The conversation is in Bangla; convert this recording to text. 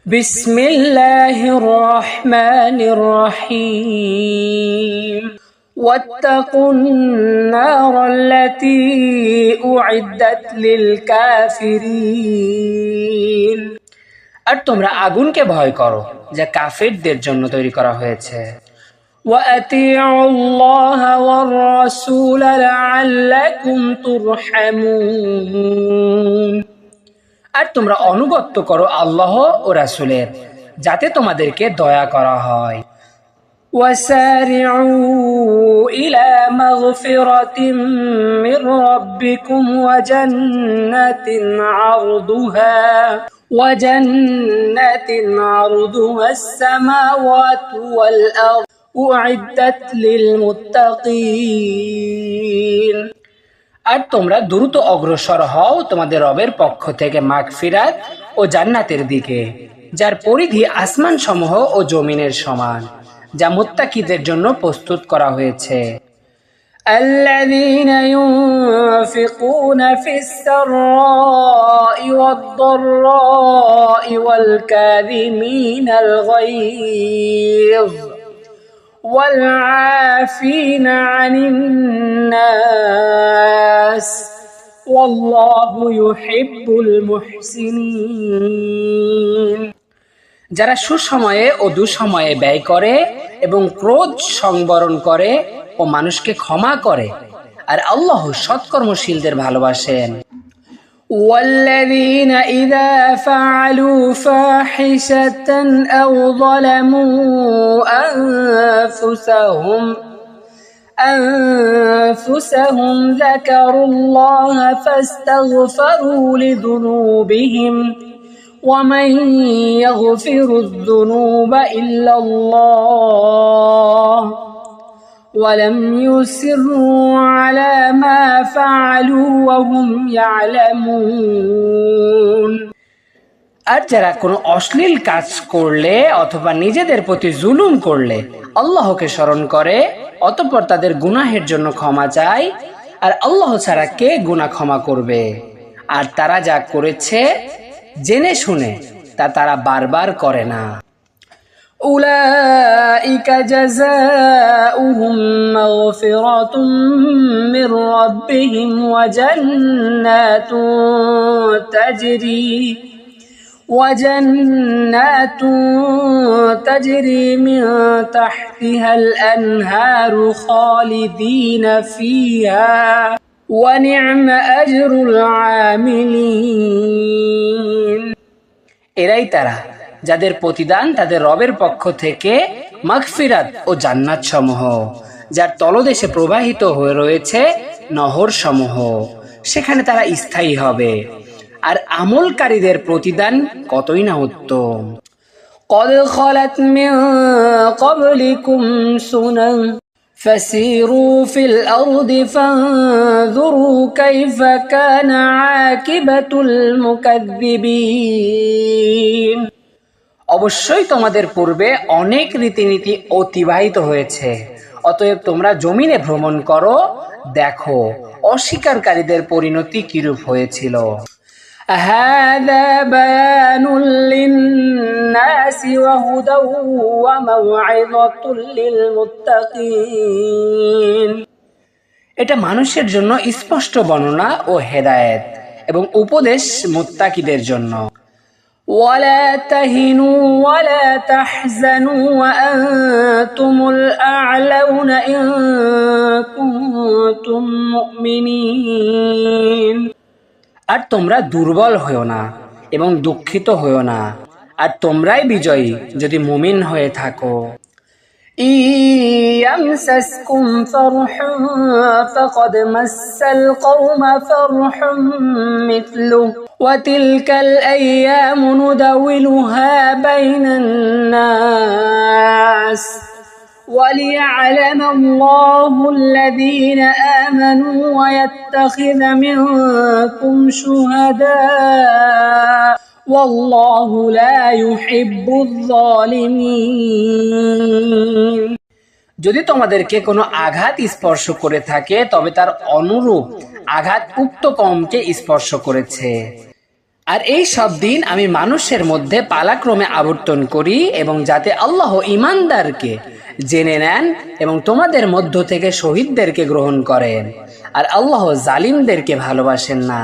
বিসমিল্লাহির রহমানির রহিম ওয়াত্তাকুন নারাল্লাতী উইদ্দাত লিল কাফিরিন। আর তোমরা আগুনকে ভয় করো যা কাফিরদের জন্য তৈরি করা হয়েছে। ওয়াতিউল্লাহা ওয়ার রাসূলা লাআল্লাকুম তুরহামুন। আর তোমরা অনুগত্য করো আল্লাহ ও রাসূলের, যাতে তোমাদেরকে দয়া করা হয়। ওয়াসারিউ ইলা মাগফিরাতিম মির রাব্বিকুম ওয়া জান্নাতিন আরদুহা আস-সামাওয়াতু ওয়াল আরদ উইদ্দাত লিল মুত্তাকিন। আর তোমরা দ্রুত অগ্রসর হও তোমাদের রবের পক্ষ থেকে মাগফিরাত ও জান্নাতের দিকে, যার পরিধি আসমান সমূহ ও জমিনের সমান, যা মুত্তাকিদের জন্য প্রস্তুত করা হয়েছে। الذين ينفقون في السراء والضراء والكاظمين الغيظ والعافين عن الناس والله يحب المحسنين। যারা সুসময়ে ও দুঃসময়ে ব্যয় করে এবং ক্রোধ সংবরণ করে ও মানুষকে ক্ষমা করে, আর আল্লাহ সৎকর্মশীলদের ভালোবাসেন। والذين إذا فعلوا فاحشة أو ظلموا أنفسهم ذكروا الله فاستغفروا لذنوبهم ومن يغفر الذنوب إلا الله ولم يصروا على ما فعلوا وهم يعلمون। আর যারা কোনো অশ্লীল কাজ করলে অথবা নিজেদের প্রতি জুলুম করলে আল্লাহকে স্মরণ করে, অতঃপর তাদের গুনাহের জন্য ক্ষমা চায়, আর আল্লাহ ছাড়া কে গুনাহ ক্ষমা করবে? আর তারা যা করেছে জেনে শুনে তা তারা বারবার করে না। উলাইকা জাযাউহুম মাগফিরাতুম মির রাব্বিহিম ওয়া জান্নাতুন তাজরি মিন তাহতিহাল আনহারু খালিদিনা ফিহা ওয়া নি'মা আজরুল আমিলিন। এরাই তারা যাদের প্রতিদান তাদের রবের পক্ষ থেকে মাগফিরাত ও জান্নাত সমূহ, যার তলদেশে প্রবাহিত হয়ে রয়েছে নহর সমূহ, সেখানে তারা স্থায়ী হবে। আর আমলকারীদের প্রতিদান কতই না উত্তম। قد خلت من قبلكم سنن فسيروا في الأرض فانظروا كيف كان عاقبة المكذبين। অবশ্যই তোমাদের পূর্বে অনেক রীতিনীতি অতিবাহিত হয়েছে, অতএব তোমরা জমিনে ভ্রমণ করো, দেখো অস্বীকারীদের পরিণতি কিরূপ হয়েছিল। هذا بيان للناس وهدى وموعظة للمتقين। এটা মানুষের জন্য স্পষ্ট বর্ণনা ও হেদায়েত এবং উপদেশ মুত্তাকিদের জন্য। ولا تهنوا ولا تحزنوا وأنتم الأعلون إن كنتم مؤمنين। আর তোমরা দুর্বল হও না এবং দুঃখিত হও না, আর তোমরাই বিজয়ী যদি মুমিন হয়ে থাকো। ইয়ামসাসকুম ফারহুন ফাকাদ মাসাল কওমা ফারহুন মিথলুহু ওয়া তিলকাল আইয়ামু নুদাউিলুহা বাইনান নাস وليعلم الله الذين آمنوا ويتخذ منكم شهداء والله لا يحب الظالمين। যদি তোমাদেরকে কোনো আঘাত স্পর্শ করে থাকে তবে তার অনুরূপ আঘাত উক্ত কওমকে স্পর্শ করেছে, আর এই সব দিন আমি মানুষের মধ্যে পালাক্রমে আবর্তন করি, এবং যাতে আল্লাহ ঈমানদারকে জেনে নেন এবং তোমাদের মধ্য থেকে শহীদদেরকে গ্রহণ করেন, আর আল্লাহ জালিমদেরকে ভালোবাসেন না।